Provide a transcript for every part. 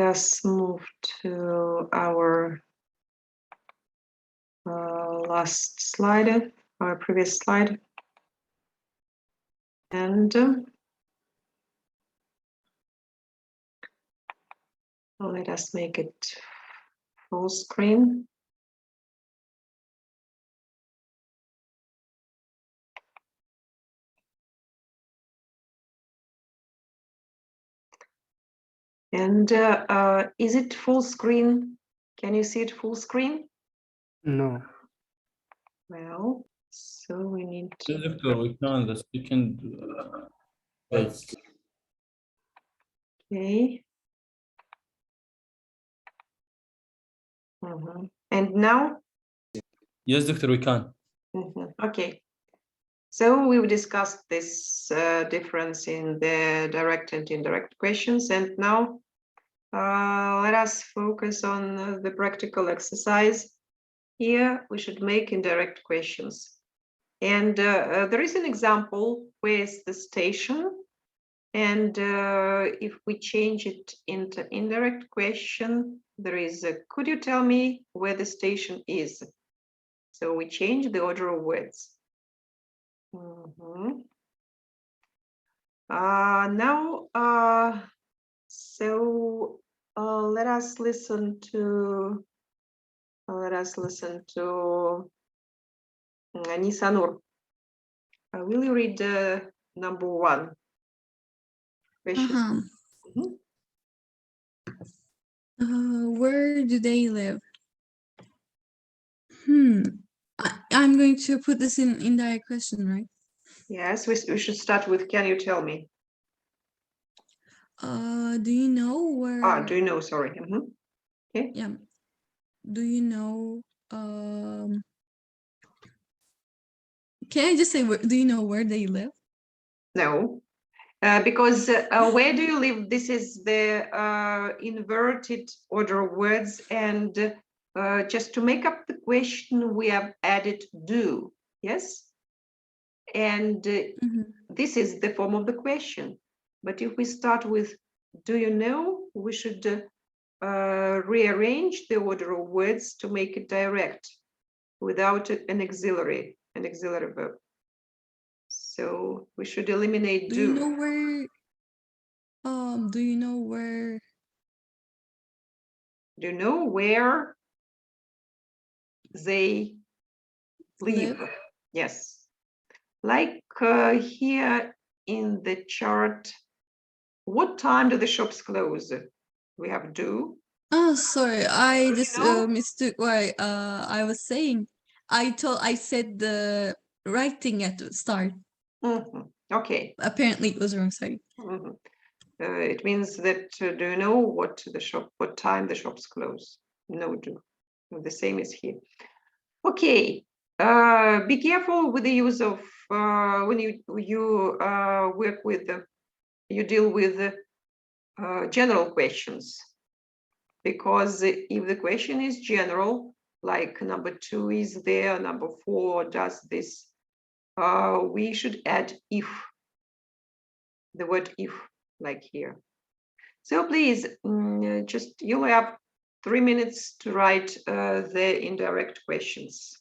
us move to our last slide, our previous slide. And let us make it full screen. And is it full screen? Can you see it full screen? No. Well, so we need to. Doctor, we can the second page. Okay. And now? Yes, doctor, we can. Okay. So we've discussed this difference in the direct and indirect questions, and now let us focus on the practical exercise. Here we should make indirect questions. And there is an example with the station. And if we change it into indirect question, there is a, could you tell me where the station is? So we change the order of words. Now, so let us listen to Nisanur. Will you read number 1? Question. Where do they live? I'm going to put this in indirect question, right? Yes, we should start with, can you tell me? Do you know where? Do you know, sorry. Okay. Yeah. Do you know, can I just say, do you know where they live? No, because where do you live? This is the inverted order of words, and just to make up the question, we have added do, yes? And this is the form of the question. But if we start with, do you know, we should rearrange the order of words to make it direct without an auxiliary verb. So we should eliminate do. Do you know where? Do you know where? Do you know where they live? Yes. Like here in the chart, what time do the shops close? We have do. Oh, sorry, I just know? mistook what I was saying. I said the right thing at the start. Okay. Apparently it was wrong, sorry. It means that do you know what time the shops close? No, do. The same as here. Okay. Be careful with the use of when you work with you deal with general questions, because if the question is general, like number 2 is there, number 4 does this, we should add if, the word if, like here. So please, just you'll have 3 minutes to write the indirect questions.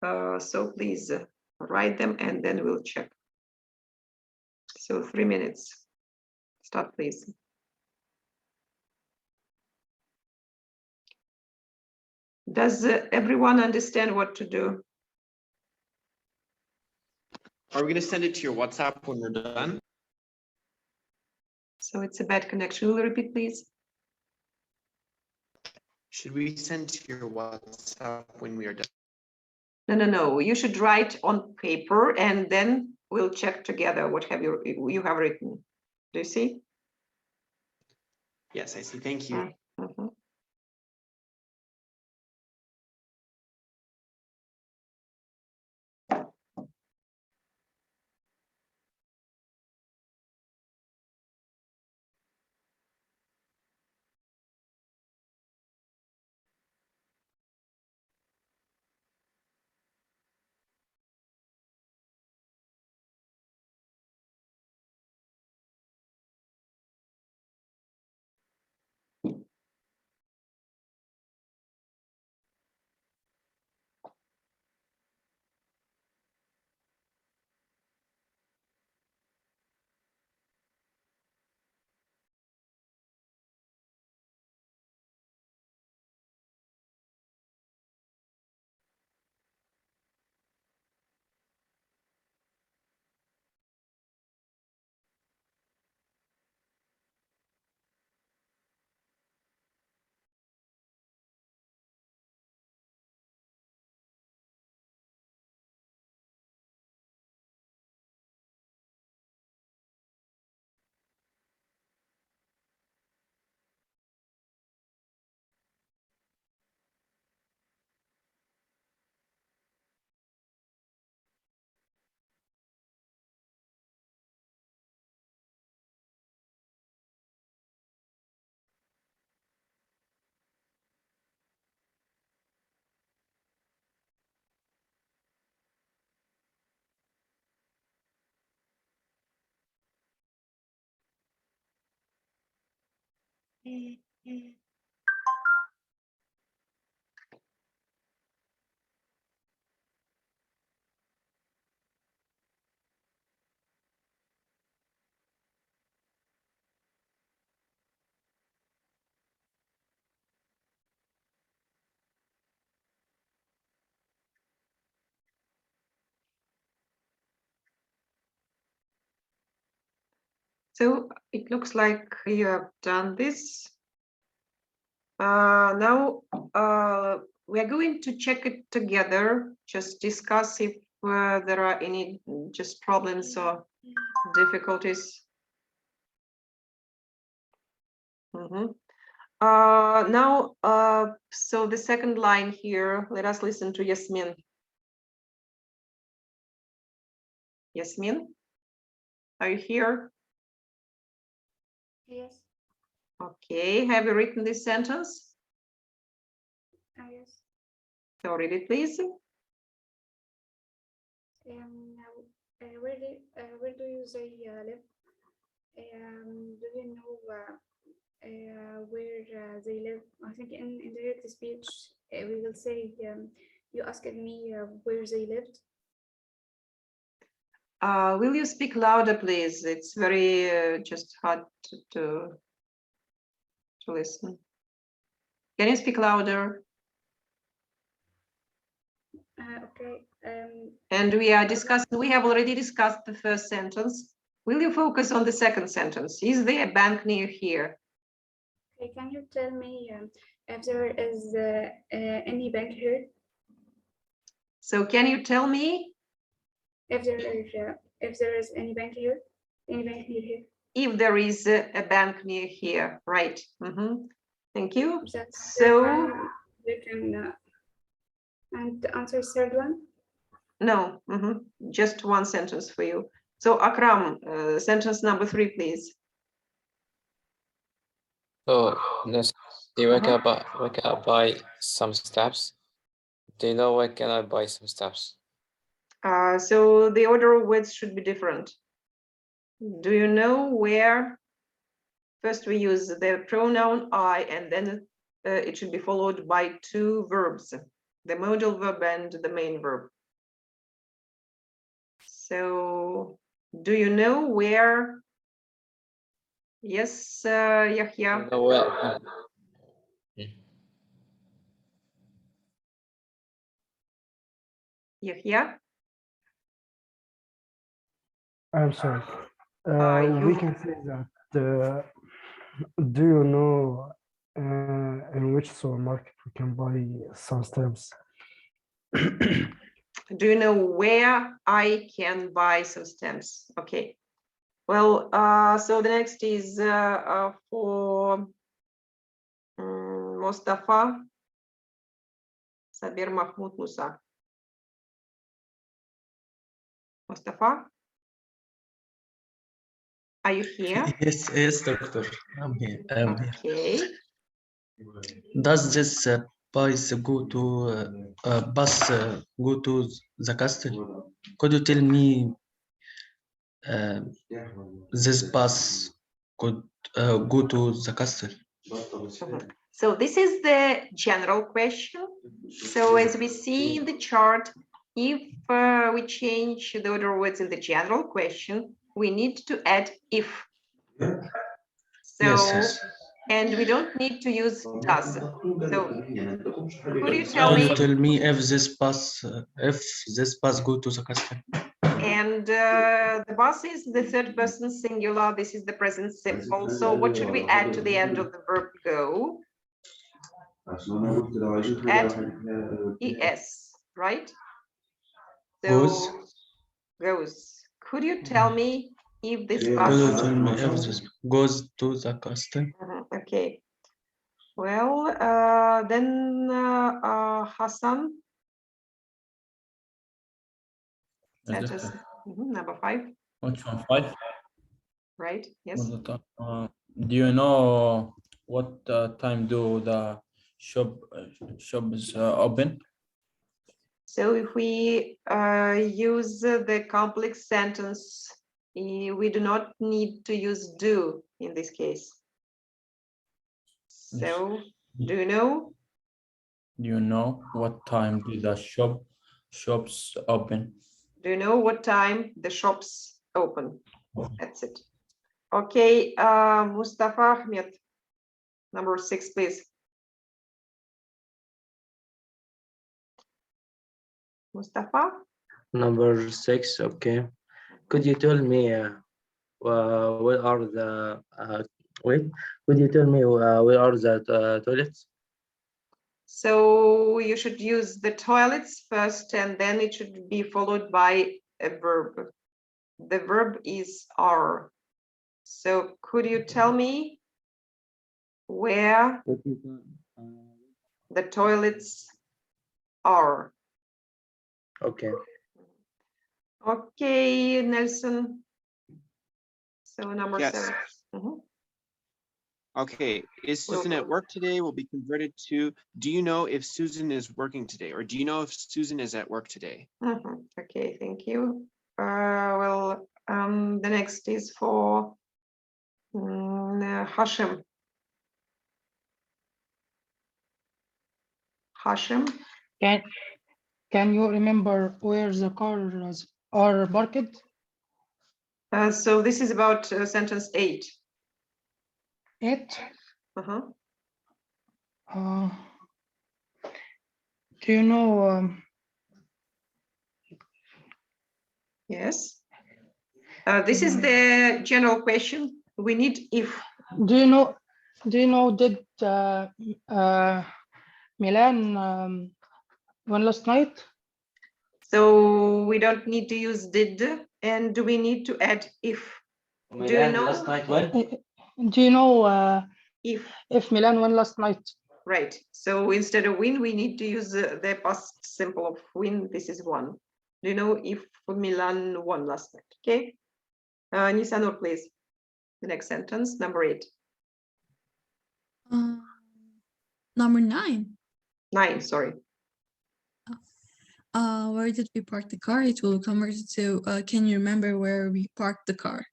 So please write them and then we'll check. So 3 minutes. Start, please. Does everyone understand what to do? Are we going to send it to your WhatsApp when we're done? So it's a bad connection. Will you repeat, please? Should we send to your WhatsApp when we are done? No. You should write on paper and then we'll check together what have you have written. Do you see? Yes, I see. Thank you. So it looks like you have done this. Now we are going to check it together, just discuss if there are any just problems or difficulties. Now, so the second line here, let us listen to Yasmin. Yasmin, are you here? Yes. Okay, have you written this sentence? Yes. So read it, please. Where do you say live? Do you know where they live? I think in direct speech we will say you asked me where they lived. Will you speak louder, please? It's very just hard to listen. Can you speak louder? Okay. And we are discussing, we have already discussed the first sentence. Will you focus on the second sentence? Is there a bank near here? Okay, can you tell me if there is any bank here? So can you tell me If there is any bank here? Any bank near here? if there is a bank near here? Right. Thank you. That's So you can and answer third one. no, just one sentence for you. So Akram, sentence number 3, please. So let's see, where can I buy some steps? Do you know where can I buy some steps? So the order of words should be different. Do you know where? First we use the pronoun I, and then it should be followed by 2 verbs, the modal verb and the main verb. So do you know where? Yes, Yahya. You know where? Yahya? I'm sorry. You- We can say that. Do you know in which supermarket we can buy some stamps? Do you know where I can buy some stamps? Okay. Well, so the next is for Mustafa Sabir Mahmoud Musa. Mustafa? Are you here? Yes, doctor. I'm here. Okay. Does this bus go to the castle? Could you tell me this bus could go to the castle? So this is the general question. So as we see in the chart, if we change the order of words in the general question, we need to add if. So, Yes. and we don't need to use does. So could you tell Could me? you tell me if this bus go to the castle? And the bus is the third person singular. This is the present simple. So what should we add to the end of the verb go? Add es, right? Goes. Goes. Could you tell me if this Could you bus? tell me if this goes to the castle? Okay. Well, then Hassan. That is number 5. Which one? 5? Right. Yes. Do you know what time do the shops open? So if we use the complex sentence, we do not need to use do in this case. So, do you know? Do you know what time do the shops open? Do you know what time the shops open? That's it. Okay, Mustafa Ahmed, number 6, please. Mustafa? Number 6, okay. Could you tell me where are the wait? Could you tell me where are the toilets? So you should use the toilets first, and then it should be followed by a verb. The verb is are. So could you tell me where the toilets are? Okay. Okay, Nelson. So number Yes. 7. Mhm. Okay, is Will Susan at do. work today will be converted to, do you know if Susan is working today? Or do you know if Susan is at work today? Okay, thank you. The next is for Hashim. Hashim, Can you remember where the cars are parked? so this is about sentence 8. 8. Uh-huh. Do you know Yes. This is the general question. We need if. do you know did Milan won last night? So we don't need to use did, and do we need to add if? Do you know? last night when? Do you know If, Milan won last night? right. So instead of win, we need to use the past simple of win. This is one. Do you know if Milan won last night? Okay. Nisanur, please. The next sentence, number 8. Number 9. 9, sorry. Where did we park the car? It will convert it to can you remember where we parked the car?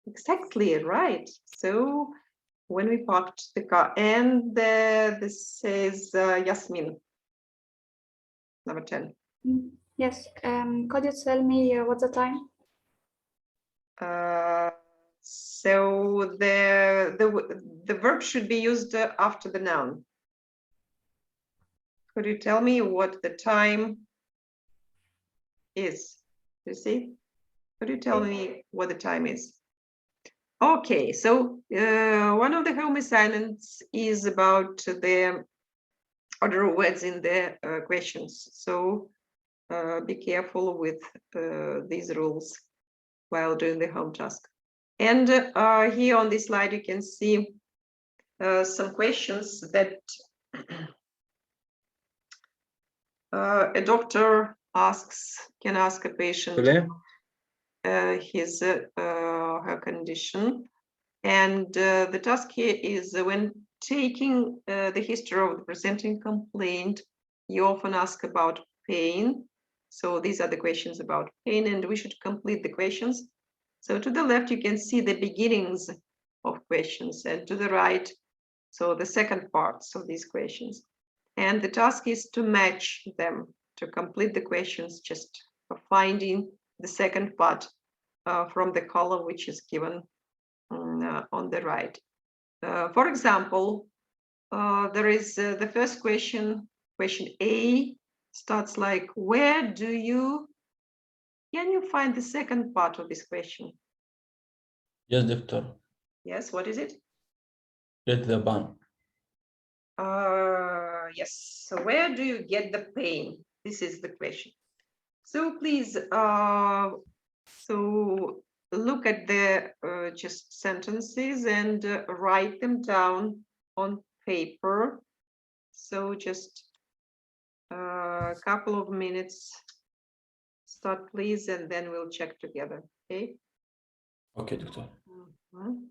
Exactly, right. So when we parked the car, and this says Yasmin, number 10. Yes. Could you tell me what's the time? So the verb should be used after the noun. Could you tell me what the time is? You see? Could you tell me what the time is? Okay, so one of the home assignments is about the order of words in the questions. So be careful with these rules while doing the home task. And here on this slide, you can see some questions that a doctor can ask a patient her condition. And the task here is when taking the history of the presenting complaint, you often ask about pain. So these are the questions about pain, and we should complete the questions. So to the left, you can see the beginnings of questions, and to the right, so the second parts of these questions. And the task is to match them, to complete the questions, just for finding the second part from the column which is given on the right. For example, there is the first question, question A, starts like, where do you, can you find the second part of this question? Yes, doctor. Yes, what is it? Get the bun. Yes, so where do you get the pain? This is the question. So please, so look at the just sentences and write them down on paper. So just a couple of minutes, start please, and then we'll check together, okay? Okay, doctor. Mhm.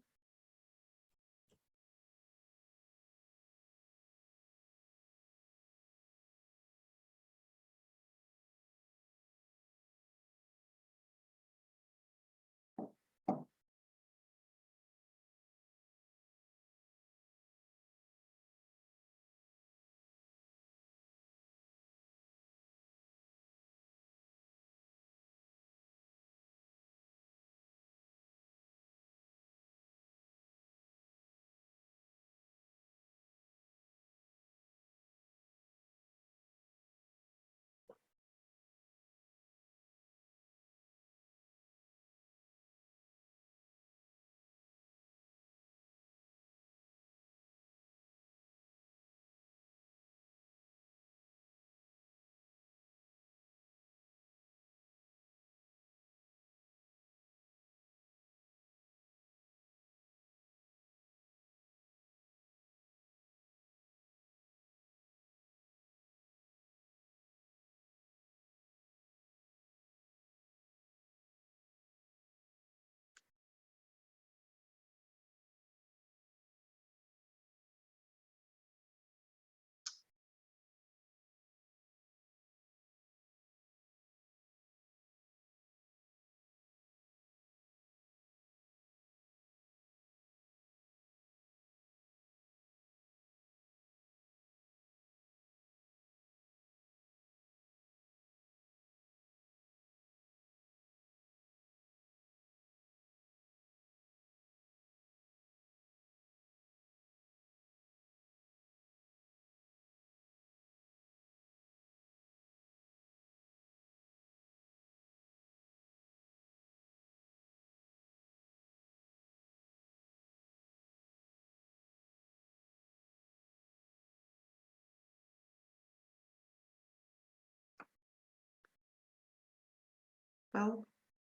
Well,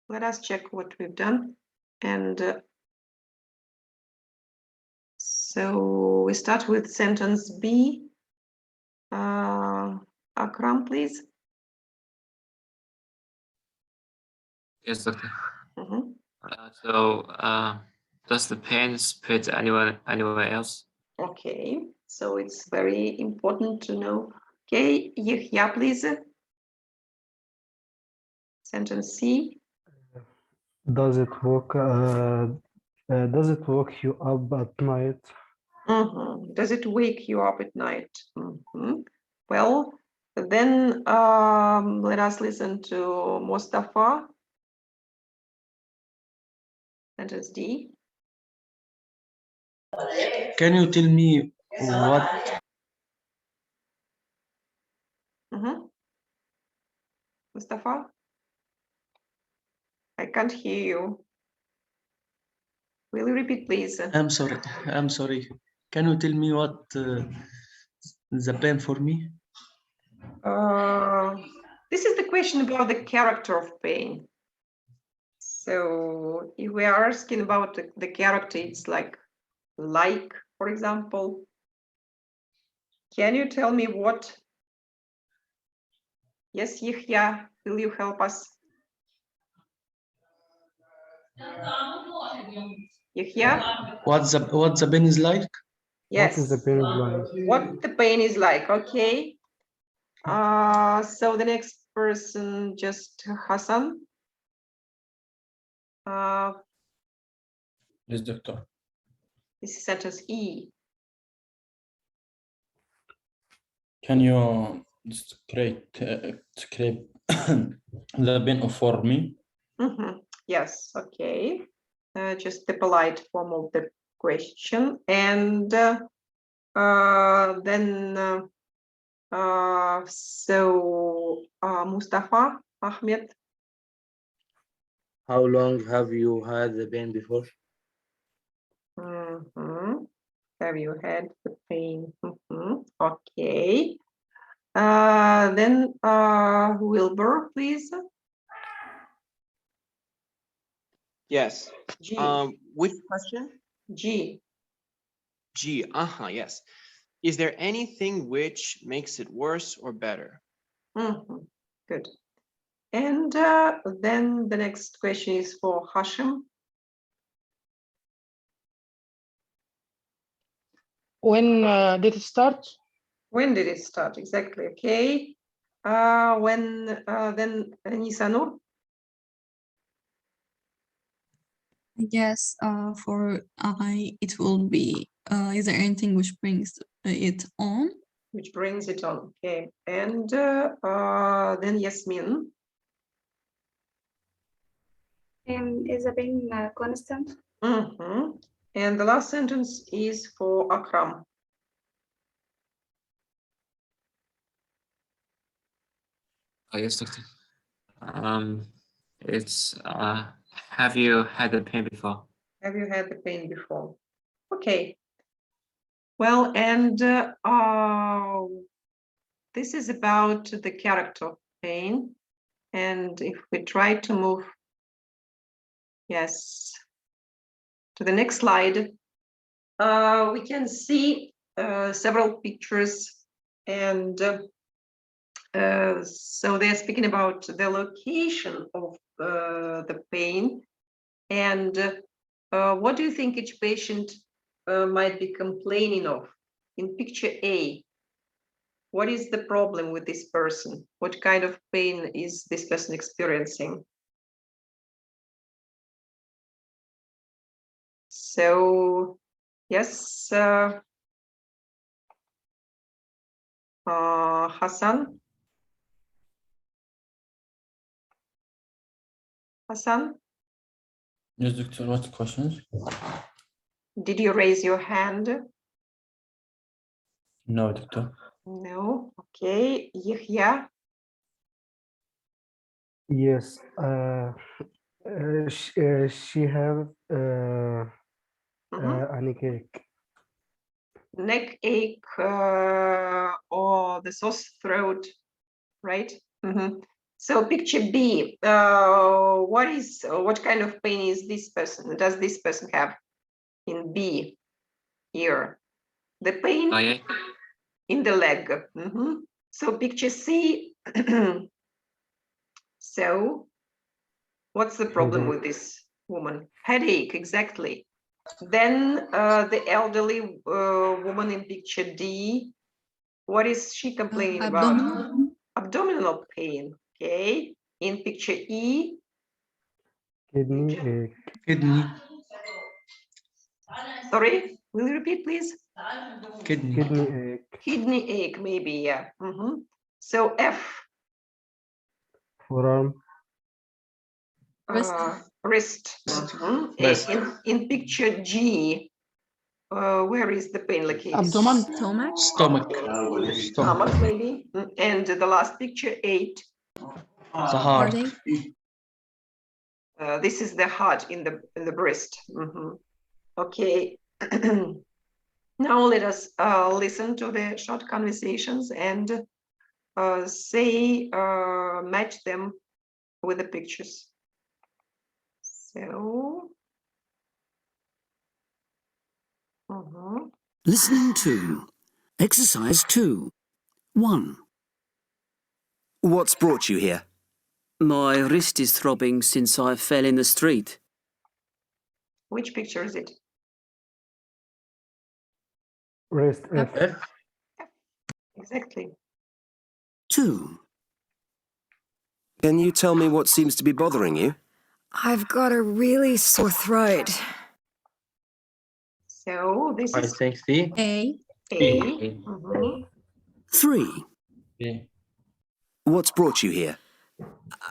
let us check what we've done. And so we start with sentence B. Akram, please. Yes, doctor. Mhm. Does the pen spit anywhere else? Okay, so it's very important to know. Okay, Yahya, please. Sentence C. Does it wake you up at night? Does it wake you up at night? Well, then let us listen to Mustafa. Sentence D. Can you tell me what Mustafa? I can't hear you. Will you repeat, please? I'm sorry. Can you tell me what the pen for me? This is the question about the character of pain. So if we are asking about the character, it's like, for example. Can you tell me what? Yes, Yahya, will you help us? Yahya? What the pen is like? Yes. What is the pain like? What the pain is like, okay. So the next person, just Hassan. Yes, doctor. This is sentence E. Can you scrape the pen for me? Yes, okay. Just the polite form of the question. And then, Mustafa, Ahmed. How long have you had the pen before? Have you had the pain? Okay. Then Wilbur, please. Yes. G. Which question? G. G. Yes. Is there anything which makes it worse or better? Good. And then the next question is for Hashim. When did it start? When did it start? Exactly. Okay. When then Nisanur. Yes, for I, it will be, is there anything which brings it on? Which brings it on. Okay. And then Yasmin. Is the pain constant? And the last sentence is for Akram. Yes, doctor. It's have you had the pain before? Have you had the pain before? Okay. Well, and this is about the character of pain. And if we try to move, yes, to the next slide, we can see several pictures. And so they're speaking about the location of the pain. And what do you think each patient might be complaining of? In picture A, what is the problem with this person? What kind of pain is this person experiencing? So, yes, Hassan? Hassan, Yes, doctor. What questions? did you raise your hand? No, doctor. No. Okay. Yahya? Yes. She have any cake. Neck ache or the sore throat, right? So picture B, what kind of pain is this person? Does this person have in B here? The pain Backache. in the leg. Mhm. So picture C. So what's the problem with this woman? Headache, exactly. Then the elderly woman in picture D, what is she complaining about? Abdominal. Abdominal pain, okay. In picture E, Kidney ache. Kidney. sorry, will you repeat, please? Kidney. Kidney ache. Kidney ache, maybe, yeah. Mhm. So F, Forearm. Wrist. wrist. Mhm. Wrist. In picture G, where is the pain located? Abdomen. Stomach. Stomach. Stomach, maybe. And the last picture 8, The heart. Heartache. this is the heart in the breast. Mhm. Okay. Now let us listen to the short conversations and match them with the pictures. So. Listening to exercise 2. 1. What's brought you here? My wrist is throbbing since I fell in the street. Which picture is it? Wrist F. Exactly. 2. Can you tell me what seems to be bothering you? I've got a really sore throat. So this I is think C. A. A. 3. B. What's brought you here?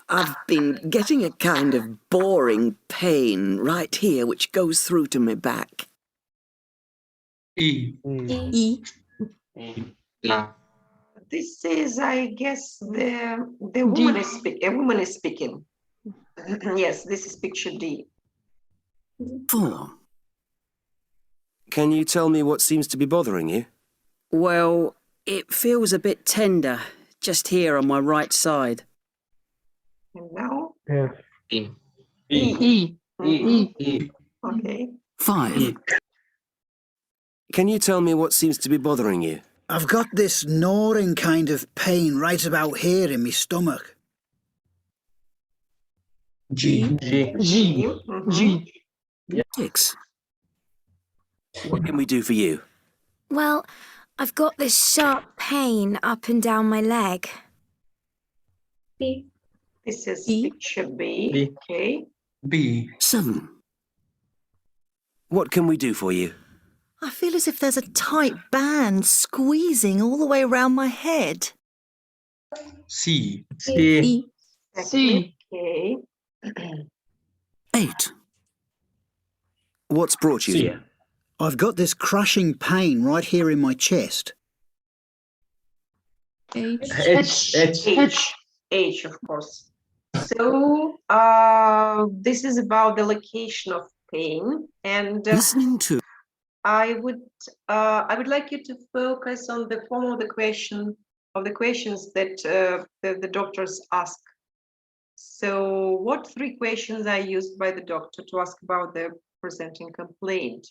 I've been getting a kind of boring pain right here which goes through to my back. E. E. This is, I guess, the woman is a woman is speaking. Yes, this is picture D. 4. Can you tell me what seems to be bothering you? Well, it feels a bit tender just here on my right side. And now F. E. E. E. Okay. 5. Can you tell me what seems to be bothering you? I've got this gnawing kind of pain right about here in my stomach. G. G. 6. What can we do for you? Well, I've got this sharp pain up and down my leg. B. This is B. picture B. B. Okay. B. 7. What can we do for you? I feel as if there's a tight band squeezing all the way around my head. C. C. E. C. Okay. 8. What's brought you C. here? I've got this crushing pain right here in my chest. H. H, of course. So this is about the location of pain, and Listening to I would like you to focus on the form of the questions that the doctors ask. So what 3 questions are used by the doctor to ask about the presenting complaint?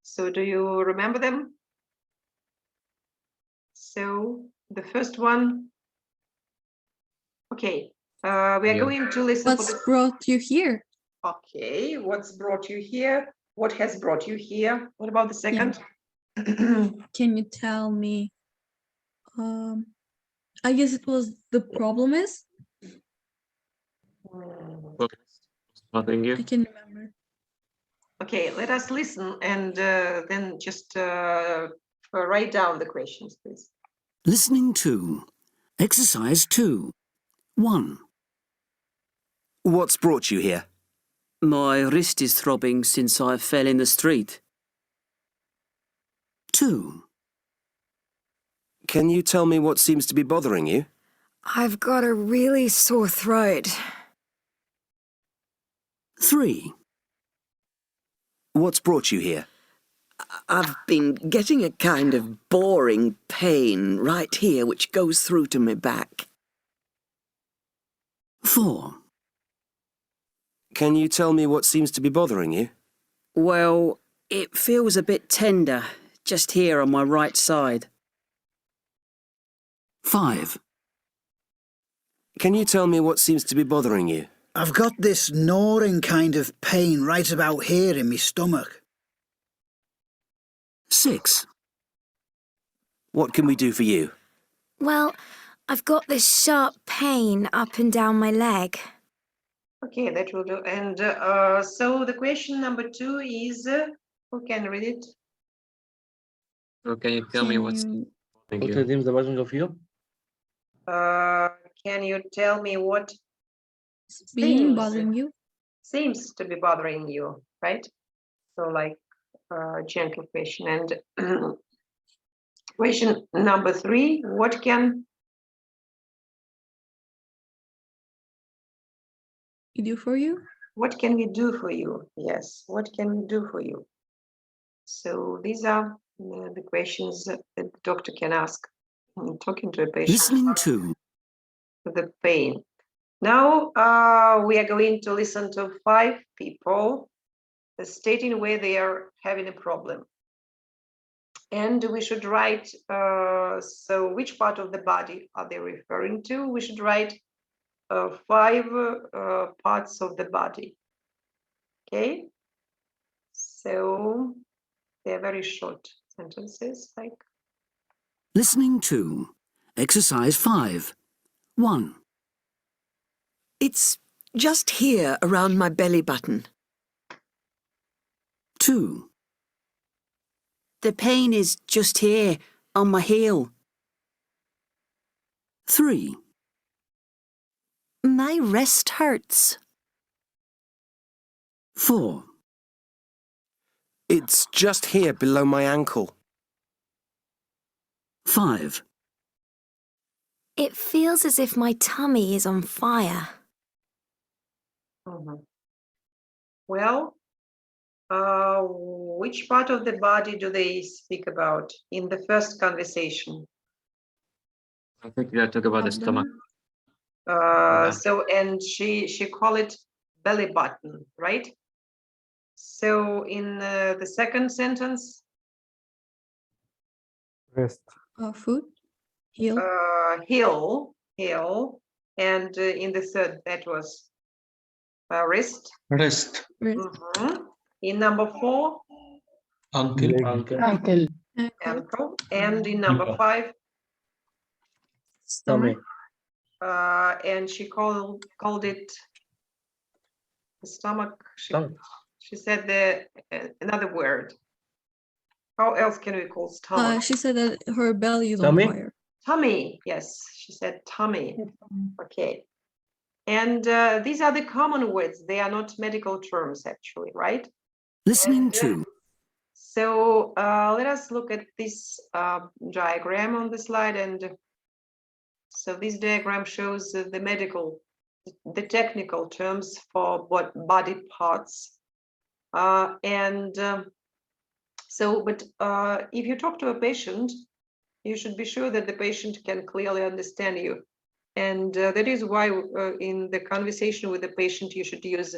So do you remember them? So the first one, okay, we are going to listen for What's the, brought you here? okay, what's brought you here? What has brought you here? What about the second? Can you tell me? I guess it was the problem is. Bothering you? I can remember. Okay, let us listen and then just write down the questions, please. listening to exercise 2. 1. What's brought you here? My wrist is throbbing since I fell in the street. 2. Can you tell me what seems to be bothering you? I've got a really sore throat. 3. What's brought you here? I've been getting a kind of boring pain right here which goes through to my back. 4. Can you tell me what seems to be bothering you? Well, it feels a bit tender, just here on my right side. 5. Can you tell me what seems to be bothering you? I've got this gnawing kind of pain right about here in my stomach. 6. What can we do for you? Well, I've got this sharp pain up and down my leg. Okay, that will do. And so the question number 2 is, who can read it? So can you tell me what's Can bothering What you? seems the bothering of you? Can you tell me what being seems bothering you? seems to be bothering you, right? So like gentle question. And question number 3, what can We do for you? we do for you? Yes, what can we do for you? So these are the questions that the doctor can ask when talking to a patient. Listening to. The pain. Now we are going to listen to 5 people stating where they are having a problem. And we should write, so which part of the body are they referring to? We should write 5 parts of the body. Okay, so they're very short sentences, like Listening to. Exercise 5. 1. It's just here around my belly button. 2. The pain is just here on my heel. 3. My wrist hurts. 4. It's just here below my ankle. 5. It feels as if my tummy is on fire. well, which part of the body do they speak about in the first conversation? I think we gotta talk about the stomach. So, and she call it belly button, right? So in the second sentence, Wrist. Foot? Heel? heel, and in the third, that was wrist. Wrist. Mhm. In number 4, Ankle. Ankle. ankle, and in number 5, Tummy. and she called it the stomach. She said another word. How else can we call stomach? She said that her belly is on Tummy? fire. Tummy, yes, she said tummy. Okay. And these are the common words. They are not medical terms, actually, right? Listening to. So let us look at this diagram on the slide. And so this diagram shows the technical terms for what body parts. But if you talk to a patient, you should be sure that the patient can clearly understand you. And that is why in the conversation with the patient, you should use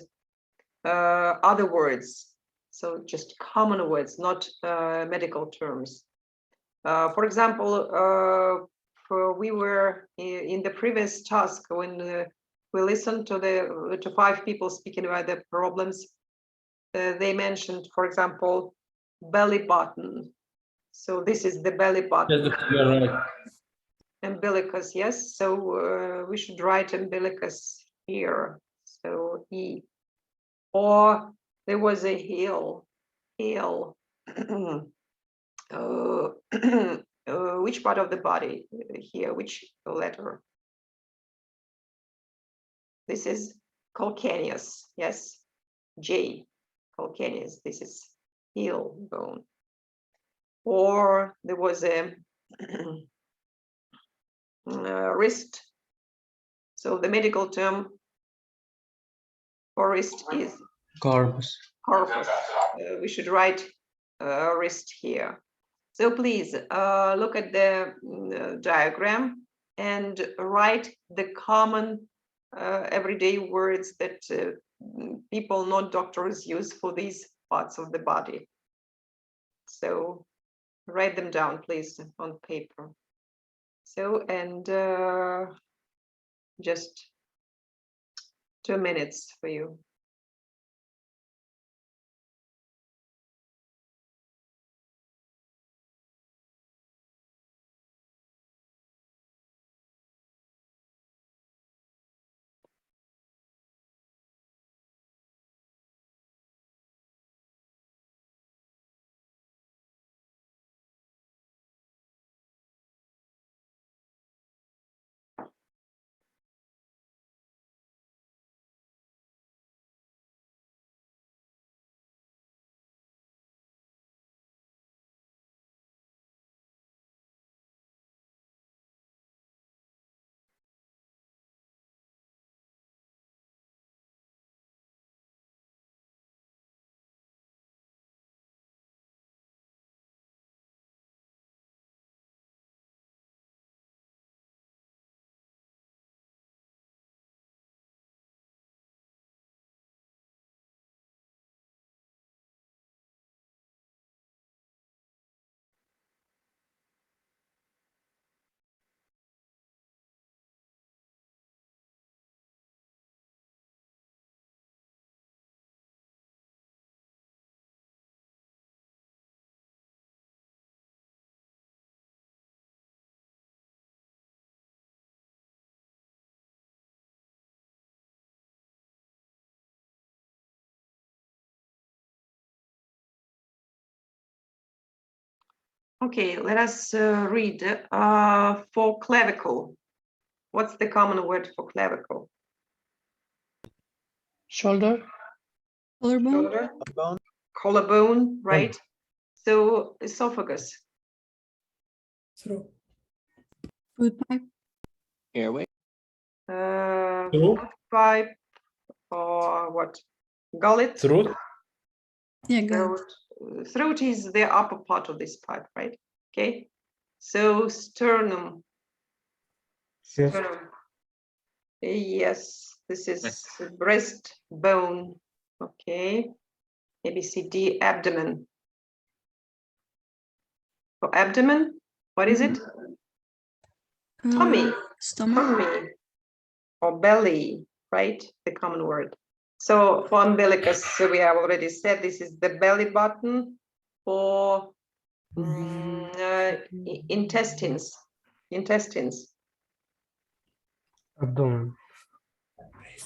other words. So just common words, not medical terms. For example, we were in the previous task when we listened to 5 people speaking about their problems. They mentioned, for example, belly button. So this is the belly button. Yes, you're right. Umbilicus, yes. So we should write umbilicus here. So E. Or there was a heel. Which part of the body here? Which letter? This is calcaneus. Yes. J. Calcaneus. This is heel bone. Or there was a wrist. So the medical term for wrist is Corpus. corpus. We should write wrist here. So please look at the diagram and write the common everyday words that people, not doctors, use for these parts of the body. So write them down, please, on paper. So, and just 2 minutes for you. Okay, let us read for clavicle. What's the common word for clavicle? Shoulder. Collarbone. Shoulder. Collarbone, right? So esophagus. Throat. Food pipe. Airway. Food pipe or what? Gullet. Throat. Yeah, good. Throat is the upper part of this pipe, right? Okay. So sternum. Yes. Sternum. Yes, this is breastbone. Okay. ABCD, abdomen. For abdomen, what is it? Tummy. Stomach. Tummy. Or belly, right? The common word. So for umbilicus, so we have already said this is the belly button. For intestines. Intestines. Abdomen.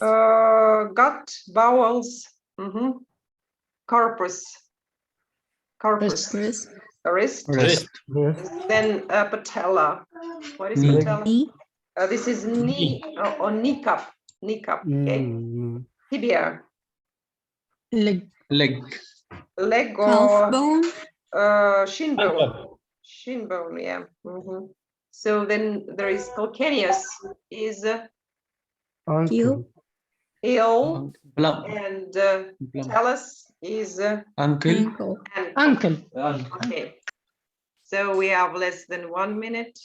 Gut, bowels. Corpus. Corpus. Wrist. Wrist. Wrist. Then patella. What is Knee. patella? This is knee or kneecap. Kneecap. Okay. Tibia. Leg. Leg. Leg Calf or bone. shin bone. Shin bone, yeah. So then there is calcaneus is Ankle. heel, Plum. and Plum. talus is Ankle. ankle. Okay. So we have less than 1 minute.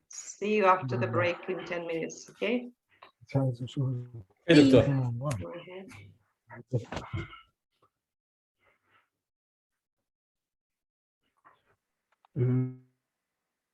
See you after the break in 10 minutes, okay? Hey, doctor. Mhm.